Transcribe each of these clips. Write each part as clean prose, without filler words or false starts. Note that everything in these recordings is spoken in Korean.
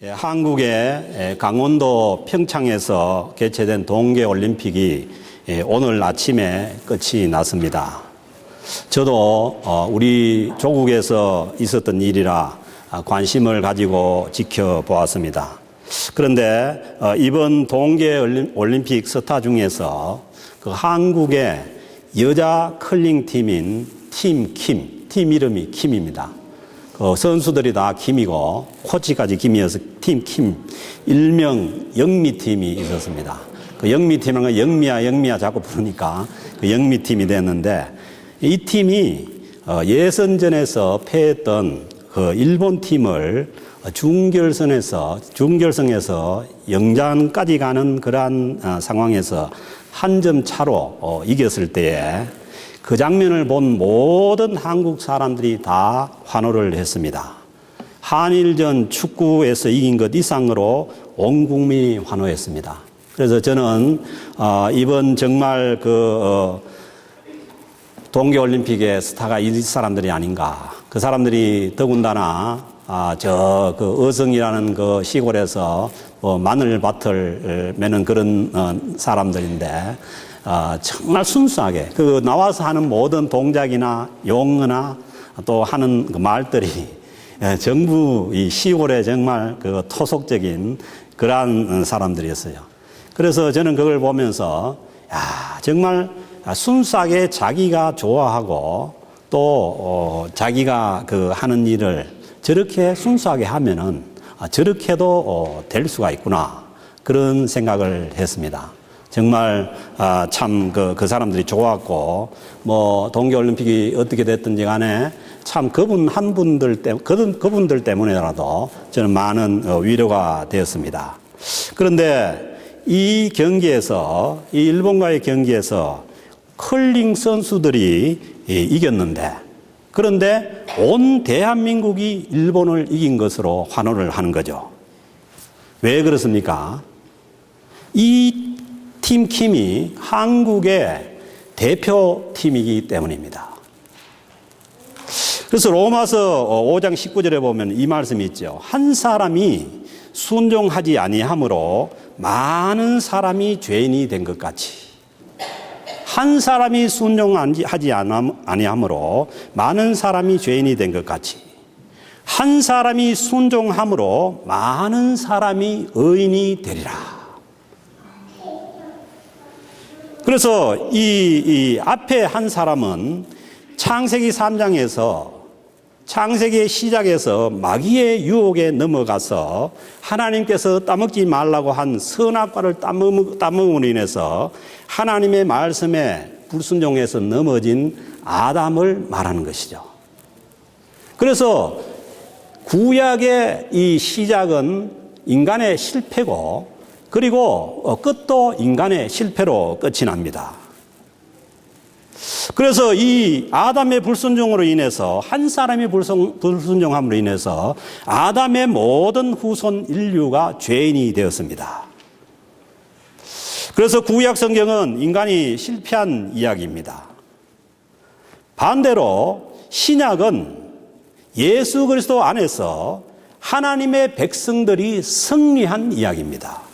한국의 강원도 평창에서 개최된 동계올림픽이 오늘 아침에 끝이 났습니다. 저도 우리 조국에서 있었던 일이라 관심을 가지고 지켜보았습니다. 그런데 이번 동계올림픽 스타 중에서 그 한국의 여자 커링 팀인 팀 이름이 킴입니다. 선수들이 다 김이고 코치까지 김이어서 팀 킴, 일명 영미팀이 있었습니다. 그 영미팀은 영미야 자꾸 부르니까 그 영미팀이 됐는데, 이 팀이 예선전에서 패했던 그 일본 팀을 준결승에서 영장까지 가는 그러한 상황에서 한 점 차로 이겼을 때에 그 장면을 본 모든 한국 사람들이 다 환호를 했습니다. 한일전 축구에서 이긴 것 이상으로 온 국민이 환호했습니다. 그래서 저는 이번 정말 동계올림픽의 스타가 이 사람들이 아닌가. 그 사람들이 더군다나 어성이라는 그 시골에서 마늘밭을 매는 그런 사람들인데, 정말 순수하게 나와서 하는 모든 동작이나 용어나 또 하는 그 말들이 전부 이 시골의 정말 그 토속적인 그러한 사람들이었어요. 그래서 저는 그걸 보면서 정말 순수하게 자기가 좋아하고 또 자기가 하는 일을 저렇게 순수하게 하면은 저렇게도 될 수가 있구나, 그런 생각을 했습니다. 정말 참 그 사람들이 좋았고, 동계올림픽이 어떻게 됐든지 간에 참 그분들 때문에라도 저는 많은 위로가 되었습니다. 그런데 이 일본과의 경기에서 컬링 선수들이 이겼는데, 그런데 온 대한민국이 일본을 이긴 것으로 환호를 하는 거죠. 왜 그렇습니까? 이 팀 킴이 한국의 대표팀이기 때문입니다. 그래서 로마서 5장 19절에 보면 이 말씀이 있죠. 한 사람이 순종하지 아니함으로 많은 사람이 죄인이 된 것 같이, 한 사람이 순종하지 아니함으로 많은 사람이 죄인이 된 것 같이, 한 사람이 순종함으로 많은 사람이 의인이 되리라. 그래서 이 앞에 한 사람은 창세기 3장에서 창세기의 시작에서 마귀의 유혹에 넘어가서 하나님께서 따먹지 말라고 한 선악과를 따먹음으로 인해서 하나님의 말씀에 불순종해서 넘어진 아담을 말하는 것이죠. 그래서 구약의 이 시작은 인간의 실패고, 그리고 끝도 인간의 실패로 끝이 납니다. 그래서 이 아담의 불순종으로 인해서, 한 사람의 불순종함으로 인해서 아담의 모든 후손 인류가 죄인이 되었습니다. 그래서 구약 성경은 인간이 실패한 이야기입니다. 반대로 신약은 예수 그리스도 안에서 하나님의 백성들이 승리한 이야기입니다.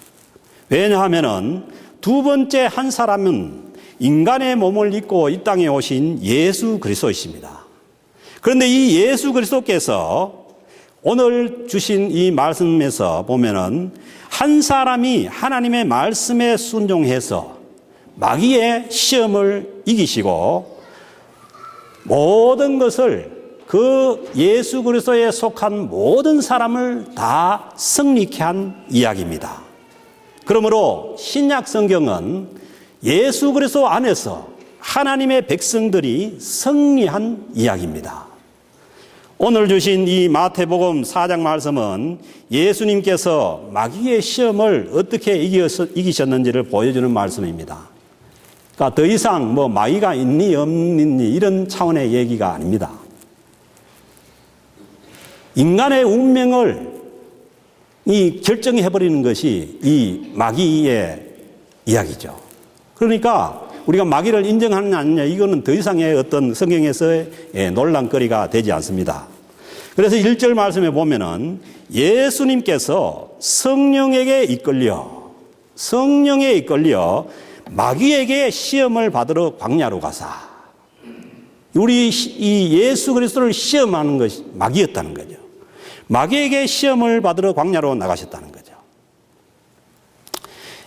왜냐하면 두 번째 한 사람은 인간의 몸을 입고 이 땅에 오신 예수 그리스도이십니다. 그런데 이 예수 그리스도께서 오늘 주신 이 말씀에서 보면은 한 사람이 하나님의 말씀에 순종해서 마귀의 시험을 이기시고 모든 것을 그 예수 그리스도에 속한 모든 사람을 다 승리케 한 이야기입니다. 그러므로 신약 성경은 예수 그리스도 안에서 하나님의 백성들이 승리한 이야기입니다. 오늘 주신 이 마태복음 4장 말씀은 예수님께서 마귀의 시험을 어떻게 이기셨는지를 보여주는 말씀입니다. 그러니까 더 이상 마귀가 있니 없니 이런 차원의 얘기가 아닙니다. 인간의 운명을 결정해버리는 것이 이 마귀의 이야기죠. 그러니까 우리가 마귀를 인정하느냐 아니냐, 이거는 더 이상의 어떤 성경에서의 논란거리가 되지 않습니다. 그래서 1절 말씀에 보면은 예수님께서 성령에 이끌려 마귀에게 시험을 받으러 광야로 가사. 우리 이 예수 그리스도를 시험하는 것이 마귀였다는 거죠. 마귀에게 시험을 받으러 광야로 나가셨다는 거죠.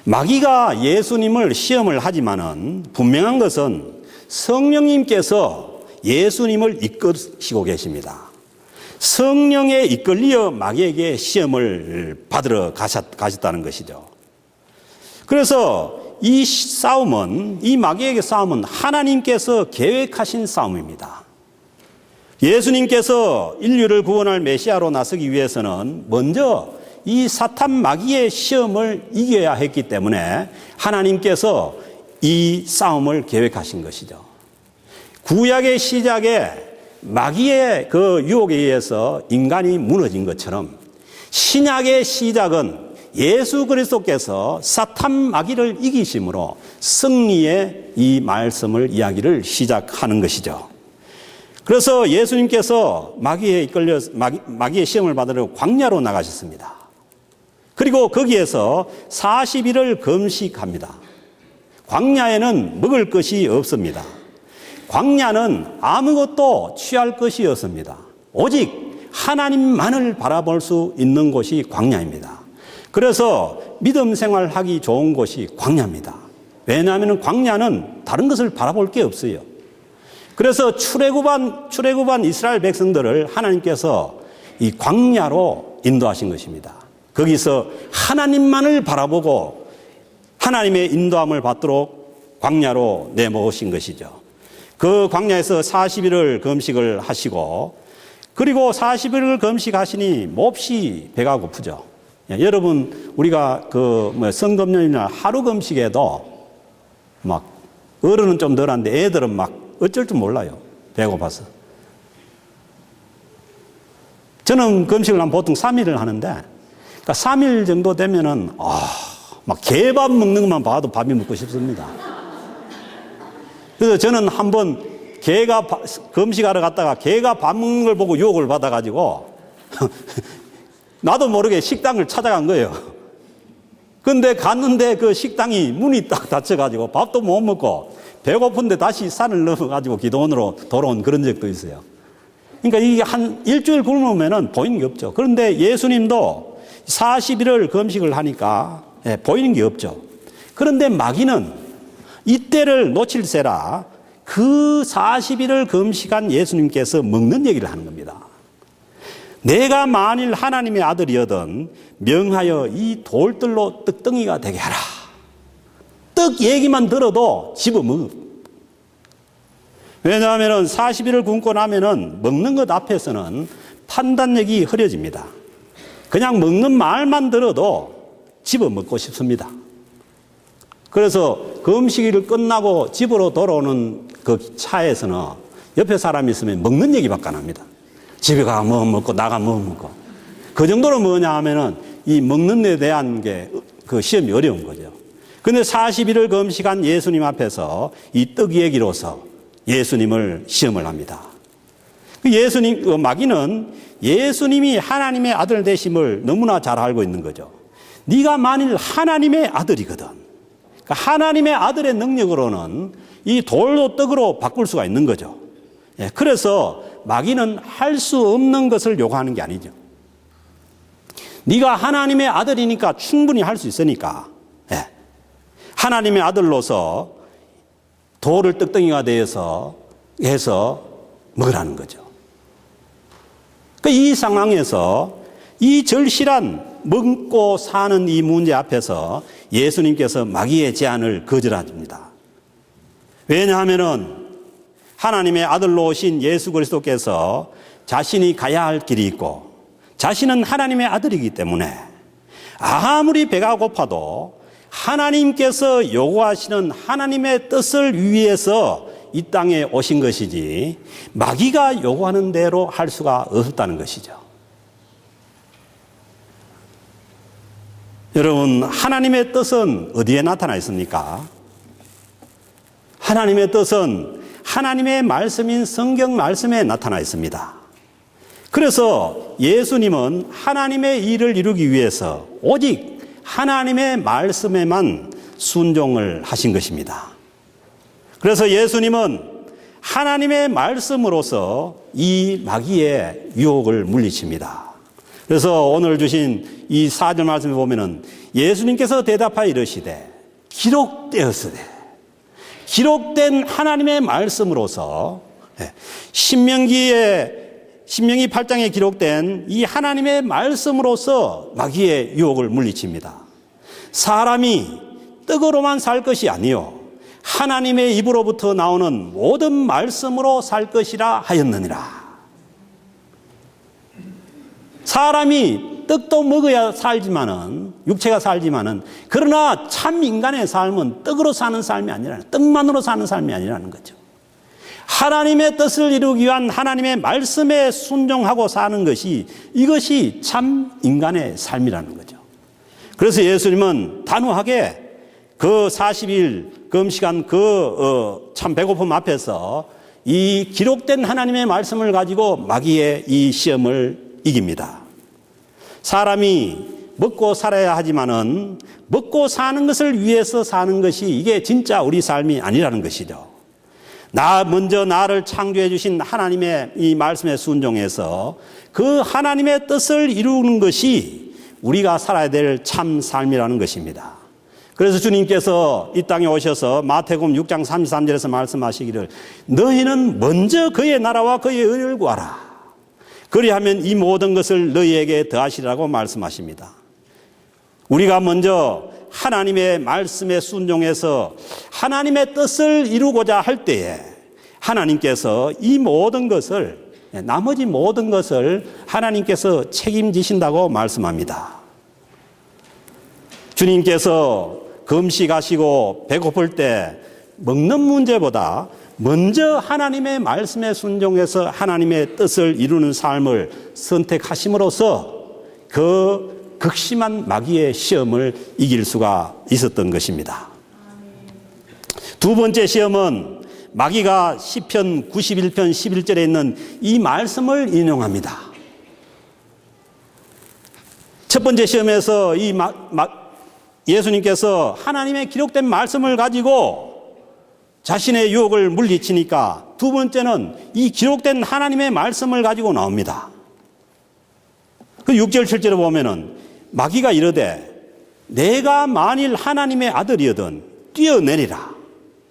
마귀가 예수님을 시험을 하지만은 분명한 것은 성령님께서 예수님을 이끄시고 계십니다. 성령에 이끌려 마귀에게 시험을 받으러 가셨다는 것이죠. 그래서 이 마귀에게 싸움은 하나님께서 계획하신 싸움입니다. 예수님께서 인류를 구원할 메시아로 나서기 위해서는 먼저 이 사탄 마귀의 시험을 이겨야 했기 때문에 하나님께서 이 싸움을 계획하신 것이죠. 구약의 시작에 마귀의 그 유혹에 의해서 인간이 무너진 것처럼 신약의 시작은 예수 그리스도께서 사탄 마귀를 이기심으로 승리의 이 말씀을 이야기를 시작하는 것이죠. 그래서 예수님께서 마귀의 시험을 받으러 광야로 나가셨습니다. 그리고 거기에서 40일을 금식합니다. 광야에는 먹을 것이 없습니다. 광야는 아무것도 취할 것이 없습니다. 오직 하나님만을 바라볼 수 있는 곳이 광야입니다. 그래서 믿음 생활하기 좋은 곳이 광야입니다. 왜냐하면 광야는 다른 것을 바라볼 게 없어요. 그래서 출애굽한 이스라엘 백성들을 하나님께서 이 광야로 인도하신 것입니다. 거기서 하나님만을 바라보고 하나님의 인도함을 받도록 광야로 내모으신 것이죠. 그 광야에서 40일을 금식을 하시고 그리고 40일을 금식하시니 몹시 배가 고프죠. 여러분 우리가 성금요일날 하루 금식에도 막 어른은 좀 덜한데 애들은 막 어쩔 줄 몰라요. 배고파서. 저는 금식을 하면 보통 3일을 하는데 그러니까 3일 정도 되면은 막 개밥 먹는 것만 봐도 밥이 먹고 싶습니다. 그래서 저는 한번 개가 금식하러 갔다가 개가 밥 먹는 걸 보고 유혹을 받아가지고 나도 모르게 식당을 찾아간 거예요. 근데 갔는데 그 식당이 문이 딱 닫혀가지고 밥도 못 먹고 배고픈데 다시 산을 넘어가지고 기도원으로 돌아온 그런 적도 있어요. 그러니까 이게 한 일주일 굶으면은 보이는 게 없죠. 그런데 예수님도 40일을 금식을 하니까 보이는 게 없죠. 그런데 마귀는 이때를 놓칠세라 그 40일을 금식한 예수님께서 먹는 얘기를 하는 겁니다. 내가 만일 하나님의 아들이거든 명하여 이 돌들로 떡덩이가 되게 하라. 떡 얘기만 들어도 집어먹어. 왜냐하면 40일을 굶고 나면은 먹는 것 앞에서는 판단력이 흐려집니다. 그냥 먹는 말만 들어도 집어먹고 싶습니다. 그래서 금식일을 끝나고 집으로 돌아오는 그 차에서는 옆에 사람이 있으면 먹는 얘기밖에 안 합니다. 집에 가 뭐 먹고 나가 뭐 먹고. 그 정도로 뭐냐 하면은 이 먹는 데 대한 게 그 시험이 어려운 거죠. 근데 40일을 금식한 예수님 앞에서 이 떡 얘기로서 예수님을 시험을 합니다. 마귀는 예수님이 하나님의 아들 되심을 너무나 잘 알고 있는 거죠. 네가 만일 하나님의 아들이거든. 그러니까 하나님의 아들의 능력으로는 이 돌도 떡으로 바꿀 수가 있는 거죠. 그래서 마귀는 할 수 없는 것을 요구하는 게 아니죠. 네가 하나님의 아들이니까 충분히 할 수 있으니까 하나님의 아들로서 돌을 떡덩이가 되어서 해서 먹으라는 거죠. 이 상황에서 이 절실한 먹고 사는 이 문제 앞에서 예수님께서 마귀의 제안을 거절합니다. 왜냐하면은 하나님의 아들로 오신 예수 그리스도께서 자신이 가야 할 길이 있고 자신은 하나님의 아들이기 때문에 아무리 배가 고파도 하나님께서 요구하시는 하나님의 뜻을 위해서 이 땅에 오신 것이지 마귀가 요구하는 대로 할 수가 없다는 것이죠. 여러분, 하나님의 뜻은 어디에 나타나 있습니까? 하나님의 뜻은 하나님의 말씀인 성경 말씀에 나타나 있습니다. 그래서 예수님은 하나님의 일을 이루기 위해서 오직 하나님의 말씀에만 순종을 하신 것입니다. 그래서 예수님은 하나님의 말씀으로서 이 마귀의 유혹을 물리칩니다. 그래서 오늘 주신 이 4절 말씀에 보면은 예수님께서 대답하여 이르시되 기록되었으되, 기록된 하나님의 말씀으로서 신명기 8장에 기록된 이 하나님의 말씀으로서 마귀의 유혹을 물리칩니다. 사람이 떡으로만 살 것이 아니요 하나님의 입으로부터 나오는 모든 말씀으로 살 것이라 하였느니라. 사람이 떡도 먹어야 살지만은, 육체가 살지만은, 그러나 참 인간의 삶은 떡으로 사는 삶이 아니라, 떡만으로 사는 삶이 아니라는 거죠. 하나님의 뜻을 이루기 위한 하나님의 말씀에 순종하고 사는 것이, 이것이 참 인간의 삶이라는 거죠. 그래서 예수님은 단호하게 그 40일 금시간 참 배고픔 앞에서 이 기록된 하나님의 말씀을 가지고 마귀의 이 시험을 이깁니다. 사람이 먹고 살아야 하지만은 먹고 사는 것을 위해서 사는 것이 이게 진짜 우리 삶이 아니라는 것이죠. 먼저 나를 창조해 주신 하나님의 이 말씀에 순종해서 그 하나님의 뜻을 이루는 것이 우리가 살아야 될 참 삶이라는 것입니다. 그래서 주님께서 이 땅에 오셔서 마태복음 6장 33절에서 말씀하시기를 너희는 먼저 그의 나라와 그의 의를 구하라. 그리하면 이 모든 것을 너희에게 더하시라고 말씀하십니다. 우리가 먼저 하나님의 말씀에 순종해서 하나님의 뜻을 이루고자 할 때에 하나님께서 이 모든 것을, 나머지 모든 것을 하나님께서 책임지신다고 말씀합니다. 주님께서 금식하시고 배고플 때 먹는 문제보다 먼저 하나님의 말씀에 순종해서 하나님의 뜻을 이루는 삶을 선택하심으로써 그 극심한 마귀의 시험을 이길 수가 있었던 것입니다. 두 번째 시험은 마귀가 시편 91편 11절에 있는 이 말씀을 인용합니다. 첫 번째 시험에서 예수님께서 하나님의 기록된 말씀을 가지고 자신의 유혹을 물리치니까 두 번째는 이 기록된 하나님의 말씀을 가지고 나옵니다. 그 6절 7절에 보면은 마귀가 이르되 내가 만일 하나님의 아들이거든 뛰어내리라.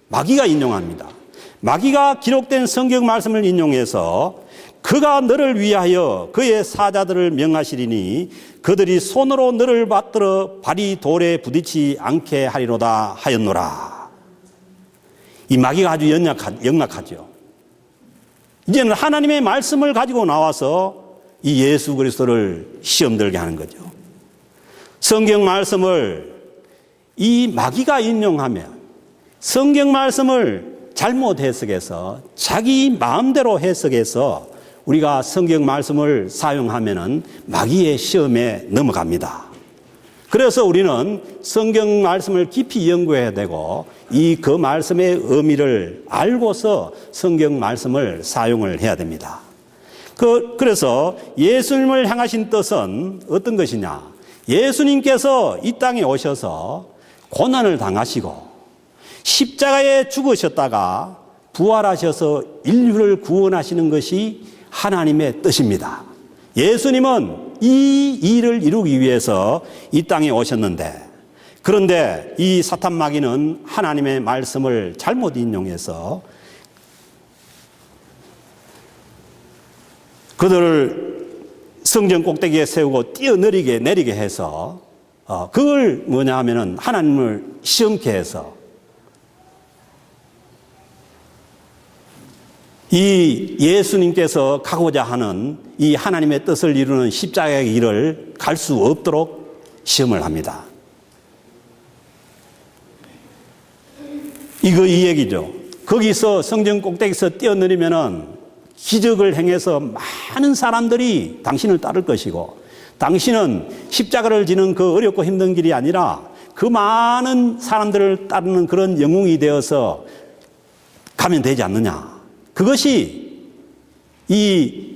마귀가 인용합니다. 마귀가 기록된 성경 말씀을 인용해서 그가 너를 위하여 그의 사자들을 명하시리니 그들이 손으로 너를 받들어 발이 돌에 부딪히지 않게 하리로다 하였노라. 이 마귀가 아주 영락하죠. 이제는 하나님의 말씀을 가지고 나와서 이 예수 그리스도를 시험 들게 하는 거죠. 성경 말씀을 이 마귀가 인용하면 성경 말씀을 잘못 해석해서 자기 마음대로 해석해서 우리가 성경 말씀을 사용하면은 마귀의 시험에 넘어갑니다. 그래서 우리는 성경 말씀을 깊이 연구해야 되고 그 말씀의 의미를 알고서 성경 말씀을 사용을 해야 됩니다. 그래서 예수님을 향하신 뜻은 어떤 것이냐? 예수님께서 이 땅에 오셔서 고난을 당하시고 십자가에 죽으셨다가 부활하셔서 인류를 구원하시는 것이 하나님의 뜻입니다. 예수님은 이 일을 이루기 위해서 이 땅에 오셨는데, 그런데 이 사탄 마귀는 하나님의 말씀을 잘못 인용해서 그들을 성전 꼭대기에 세우고 뛰어내리게 해서 그걸 뭐냐 하면은 하나님을 시험케 해서 이 예수님께서 가고자 하는 이 하나님의 뜻을 이루는 십자가의 길을 갈 수 없도록 시험을 합니다. 이 얘기죠. 거기서 성전 꼭대기에서 뛰어내리면은 기적을 행해서 많은 사람들이 당신을 따를 것이고, 당신은 십자가를 지는 그 어렵고 힘든 길이 아니라 그 많은 사람들을 따르는 그런 영웅이 되어서 가면 되지 않느냐. 그것이 이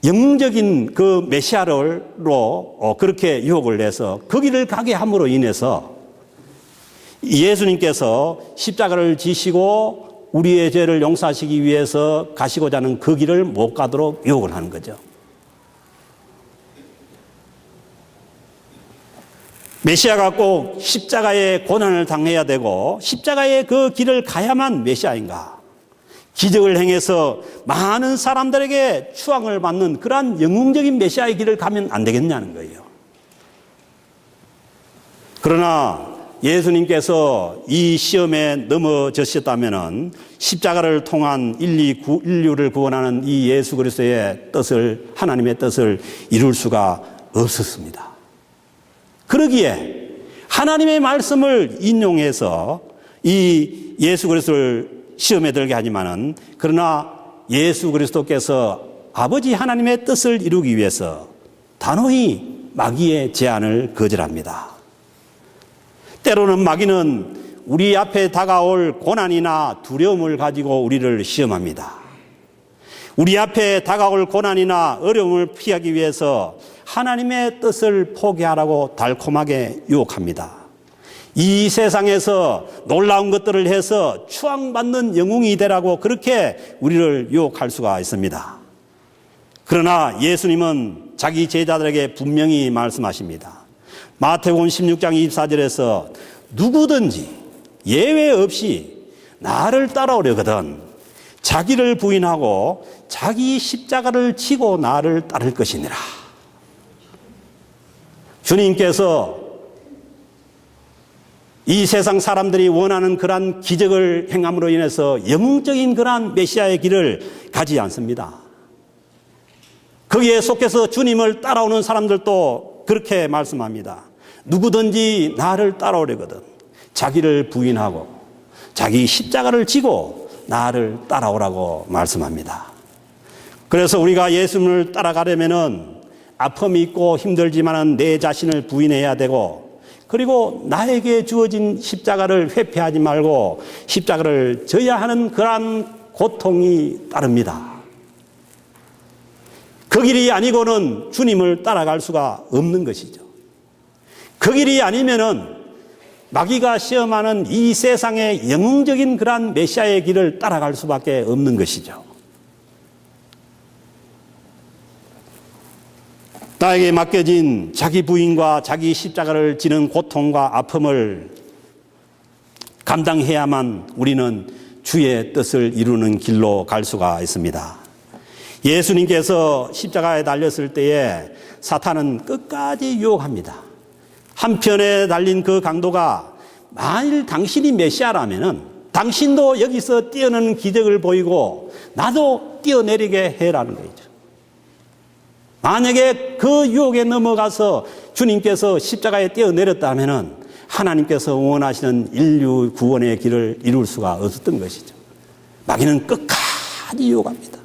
영웅적인 그 메시아로 그렇게 유혹을 해서 그 길을 가게 함으로 인해서 예수님께서 십자가를 지시고 우리의 죄를 용서하시기 위해서 가시고자 하는 그 길을 못 가도록 유혹을 하는 거죠. 메시아가 꼭 십자가의 고난을 당해야 되고 십자가의 그 길을 가야만 메시아인가? 기적을 행해서 많은 사람들에게 추앙을 받는 그러한 영웅적인 메시아의 길을 가면 안 되겠냐는 거예요. 그러나 예수님께서 이 시험에 넘어졌었다면 십자가를 통한 인류를 구원하는 이 예수 그리스도의 뜻을, 하나님의 뜻을 이룰 수가 없었습니다. 그러기에 하나님의 말씀을 인용해서 이 예수 그리스도를 시험에 들게 하지만은, 그러나 예수 그리스도께서 아버지 하나님의 뜻을 이루기 위해서 단호히 마귀의 제안을 거절합니다. 때로는 마귀는 우리 앞에 다가올 고난이나 두려움을 가지고 우리를 시험합니다. 우리 앞에 다가올 고난이나 어려움을 피하기 위해서 하나님의 뜻을 포기하라고 달콤하게 유혹합니다. 이 세상에서 놀라운 것들을 해서 추앙받는 영웅이 되라고 그렇게 우리를 유혹할 수가 있습니다. 그러나 예수님은 자기 제자들에게 분명히 말씀하십니다. 마태복음 16장 24절에서 누구든지 예외 없이 나를 따라오려거든 자기를 부인하고 자기 십자가를 지고 나를 따를 것이니라. 주님께서 이 세상 사람들이 원하는 그러한 기적을 행함으로 인해서 영웅적인 그러한 메시아의 길을 가지 않습니다. 거기에 속해서 주님을 따라오는 사람들도 그렇게 말씀합니다. 누구든지 나를 따라오려거든 자기를 부인하고 자기 십자가를 지고 나를 따라오라고 말씀합니다. 그래서 우리가 예수님을 따라가려면은 아픔이 있고 힘들지만은 내 자신을 부인해야 되고, 그리고 나에게 주어진 십자가를 회피하지 말고 십자가를 져야 하는 그러한 고통이 따릅니다. 그 길이 아니고는 주님을 따라갈 수가 없는 것이죠. 그 길이 아니면은 마귀가 시험하는 이 세상의 영웅적인 그러한 메시아의 길을 따라갈 수밖에 없는 것이죠. 나에게 맡겨진 자기 부인과 자기 십자가를 지는 고통과 아픔을 감당해야만 우리는 주의 뜻을 이루는 길로 갈 수가 있습니다. 예수님께서 십자가에 달렸을 때에 사탄은 끝까지 유혹합니다. 한편에 달린 그 강도가 만일 당신이 메시아라면은 당신도 여기서 뛰어내는 기적을 보이고 나도 뛰어내리게 해라는 거죠. 만약에 그 유혹에 넘어가서 주님께서 십자가에 뛰어내렸다면은 하나님께서 원하시는 인류 구원의 길을 이룰 수가 없었던 것이죠. 마귀는 끝까지 유혹합니다.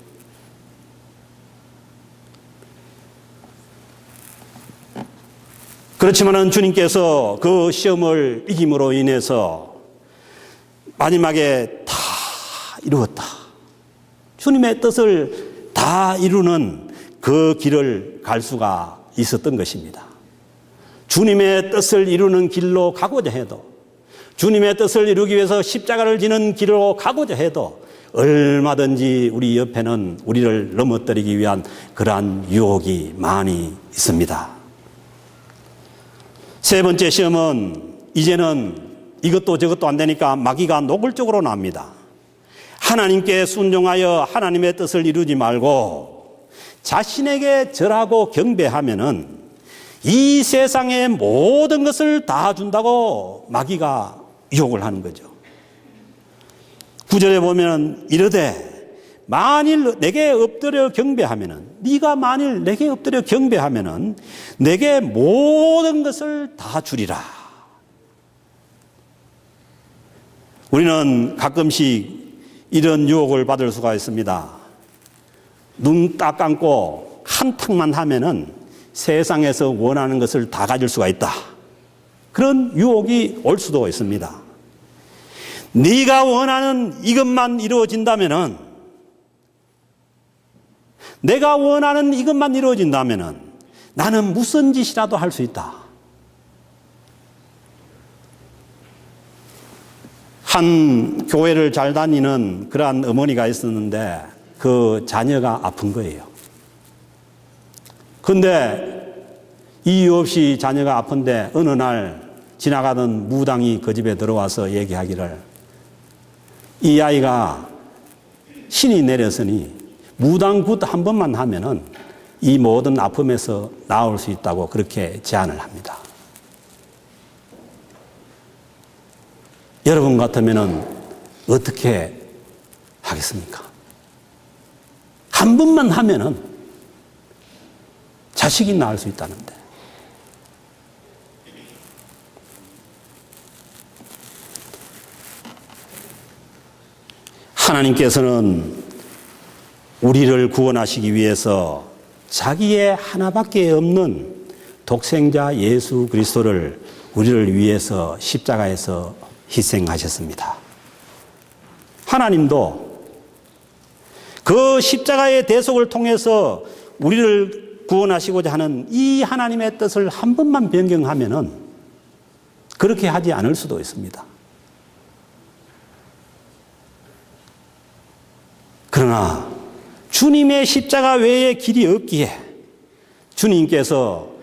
그렇지만은 주님께서 그 시험을 이김으로 인해서 마지막에 다 이루었다. 주님의 뜻을 다 이루는 그 길을 갈 수가 있었던 것입니다. 주님의 뜻을 이루는 길로 가고자 해도, 주님의 뜻을 이루기 위해서 십자가를 지는 길로 가고자 해도 얼마든지 우리 옆에는 우리를 넘어뜨리기 위한 그러한 유혹이 많이 있습니다. 세 번째 시험은 이제는 이것도 저것도 안 되니까 마귀가 노골적으로 나옵니다. 하나님께 순종하여 하나님의 뜻을 이루지 말고 자신에게 절하고 경배하면은 이 세상의 모든 것을 다 준다고 마귀가 유혹을 하는 거죠. 9절에 보면 이르되 만일 내게 엎드려 경배하면은, 네가 만일 내게 엎드려 경배하면은 내게 모든 것을 다 주리라. 우리는 가끔씩 이런 유혹을 받을 수가 있습니다. 눈 딱 감고 한탕만 하면은 세상에서 원하는 것을 다 가질 수가 있다. 그런 유혹이 올 수도 있습니다. 네가 원하는 이것만 이루어진다면은 내가 원하는 이것만 이루어진다면 나는 무슨 짓이라도 할 수 있다. 한 교회를 잘 다니는 그러한 어머니가 있었는데 그 자녀가 아픈 거예요. 근데 이유 없이 자녀가 아픈데 어느 날 지나가던 무당이 그 집에 들어와서 얘기하기를 이 아이가 신이 내렸으니 무당굿 한 번만 하면은 이 모든 아픔에서 나올 수 있다고 그렇게 제안을 합니다. 여러분 같으면은 어떻게 하겠습니까? 한 번만 하면은 자식이 낳을 수 있다는데. 하나님께서는 우리를 구원하시기 위해서 자기의 하나밖에 없는 독생자 예수 그리스도를 우리를 위해서 십자가에서 희생하셨습니다. 하나님도 그 십자가의 대속을 통해서 우리를 구원하시고자 하는 이 하나님의 뜻을 한 번만 변경하면은 그렇게 하지 않을 수도 있습니다. 그러나 주님의 십자가 외에 길이 없기에 주님께서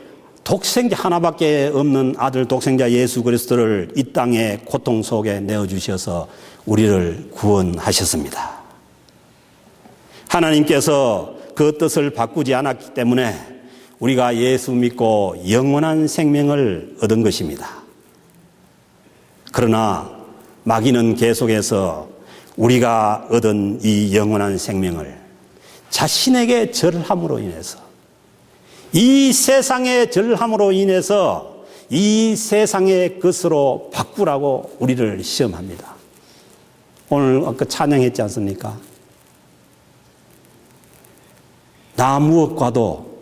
독생자 하나밖에 없는 아들 독생자 예수 그리스도를 이 땅의 고통 속에 내어주셔서 우리를 구원하셨습니다. 하나님께서 그 뜻을 바꾸지 않았기 때문에 우리가 예수 믿고 영원한 생명을 얻은 것입니다. 그러나 마귀는 계속해서 우리가 얻은 이 영원한 생명을 자신에게 절함으로 인해서 이 세상의 절함으로 인해서 이 세상의 것으로 바꾸라고 우리를 시험합니다. 오늘 아까 찬양했지 않습니까? 나 무엇과도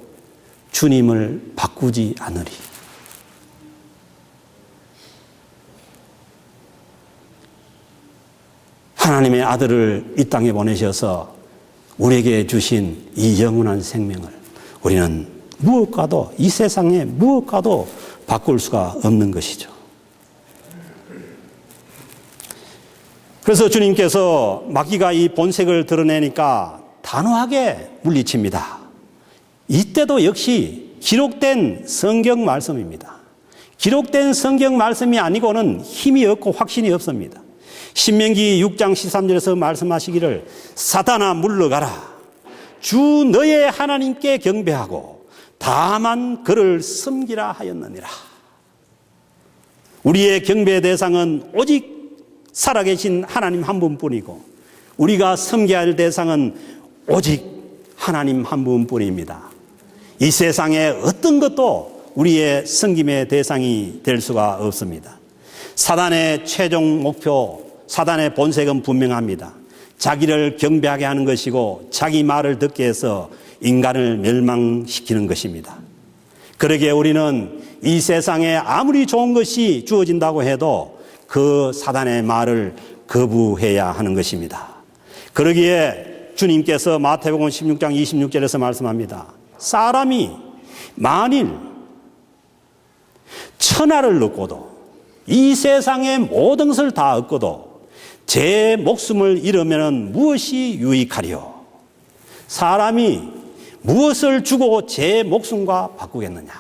주님을 바꾸지 않으리. 하나님의 아들을 이 땅에 보내셔서 우리에게 주신 이 영원한 생명을 우리는 무엇과도 이 세상에 무엇과도 바꿀 수가 없는 것이죠. 그래서 주님께서 마귀가 이 본색을 드러내니까 단호하게 물리칩니다. 이때도 역시 기록된 성경 말씀입니다. 기록된 성경 말씀이 아니고는 힘이 없고 확신이 없습니다. 신명기 6장 13절에서 말씀하시기를 사단아 물러가라. 주 너의 하나님께 경배하고 다만 그를 섬기라 하였느니라. 우리의 경배의 대상은 오직 살아계신 하나님 한 분뿐이고 우리가 섬겨야 할 대상은 오직 하나님 한 분뿐입니다. 이 세상에 어떤 것도 우리의 섬김의 대상이 될 수가 없습니다. 사단의 최종 목표, 사단의 본색은 분명합니다. 자기를 경배하게 하는 것이고 자기 말을 듣게 해서 인간을 멸망시키는 것입니다. 그러기에 우리는 이 세상에 아무리 좋은 것이 주어진다고 해도 그 사단의 말을 거부해야 하는 것입니다. 그러기에 주님께서 마태복음 16장 26절에서 말씀합니다. 사람이 만일 천하를 얻고도 이 세상의 모든 것을 다 얻고도 제 목숨을 잃으면 무엇이 유익하리요? 사람이 무엇을 주고 제 목숨과 바꾸겠느냐?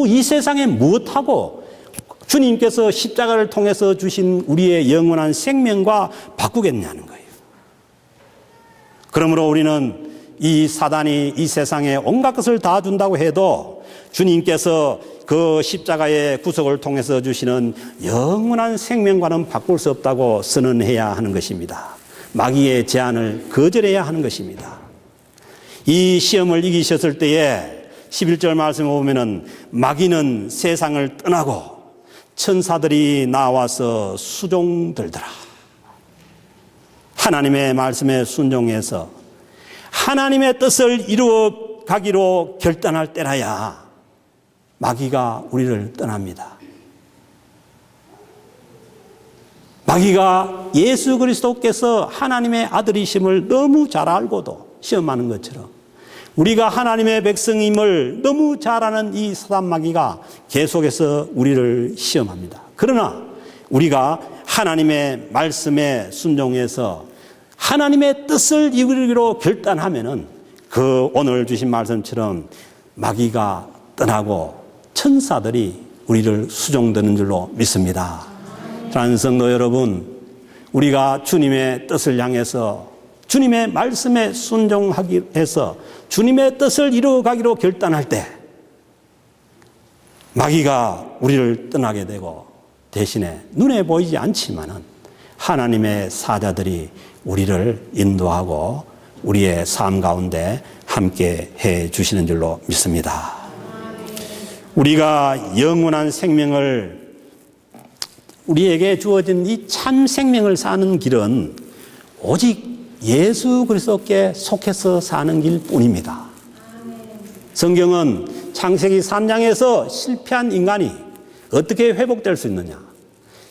이 세상에 무엇하고 주님께서 십자가를 통해서 주신 우리의 영원한 생명과 바꾸겠냐는 거예요. 그러므로 우리는 이 사단이 이 세상에 온갖 것을 다 준다고 해도 주님께서 그 십자가의 구속을 통해서 주시는 영원한 생명과는 바꿀 수 없다고 선언해야 하는 것입니다. 마귀의 제안을 거절해야 하는 것입니다. 이 시험을 이기셨을 때에 11절 말씀에 보면은 마귀는 세상을 떠나고 천사들이 나와서 수종들더라. 하나님의 말씀에 순종해서 하나님의 뜻을 이루어 가기로 결단할 때라야 마귀가 우리를 떠납니다. 마귀가 예수 그리스도께서 하나님의 아들이심을 너무 잘 알고도 시험하는 것처럼 우리가 하나님의 백성임을 너무 잘 아는 이 사단 마귀가 계속해서 우리를 시험합니다. 그러나 우리가 하나님의 말씀에 순종해서 하나님의 뜻을 이루기로 결단하면은 그 오늘 주신 말씀처럼 마귀가 떠나고 천사들이 우리를 수종드는 줄로 믿습니다. 사랑하는 성도 여러분, 우리가 주님의 뜻을 향해서 주님의 말씀에 순종하기 해서 주님의 뜻을 이루어가기로 결단할 때 마귀가 우리를 떠나게 되고 대신에 눈에 보이지 않지만은 하나님의 사자들이 우리를 인도하고 우리의 삶 가운데 함께 해 주시는 줄로 믿습니다. 우리가 영원한 생명을 우리에게 주어진 이 참 생명을 사는 길은 오직 예수 그리스도께 속해서 사는 길뿐입니다. 성경은 창세기 3장에서 실패한 인간이 어떻게 회복될 수 있느냐,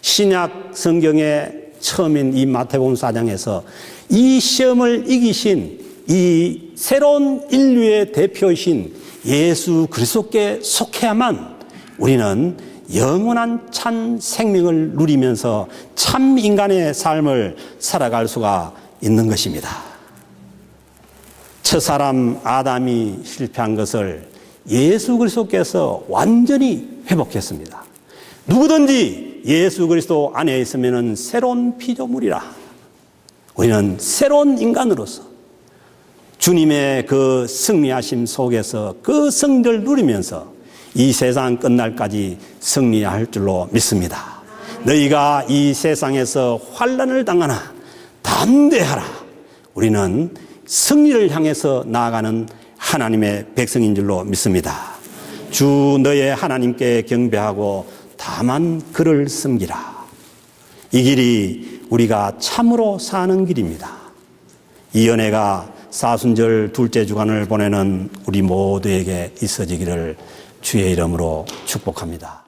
신약 성경의 처음인 이 마태복음 4장에서 이 시험을 이기신 이 새로운 인류의 대표이신 예수 그리스도께 속해야만 우리는 영원한 참 생명을 누리면서 참 인간의 삶을 살아갈 수가 있는 것입니다. 첫사람 아담이 실패한 것을 예수 그리스도께서 완전히 회복했습니다. 누구든지 예수 그리스도 안에 있으면 새로운 피조물이라. 우리는 새로운 인간으로서 주님의 그 승리하심 속에서 그 승리를 누리면서 이 세상 끝날까지 승리할 줄로 믿습니다. 너희가 이 세상에서 환난을 당하나 담대하라. 우리는 승리를 향해서 나아가는 하나님의 백성인 줄로 믿습니다. 주 너의 하나님께 경배하고 다만 그를 섬기라. 이 길이 우리가 참으로 사는 길입니다. 이 연회가 사순절 둘째 주간을 보내는 우리 모두에게 있어지기를 주의 이름으로 축복합니다.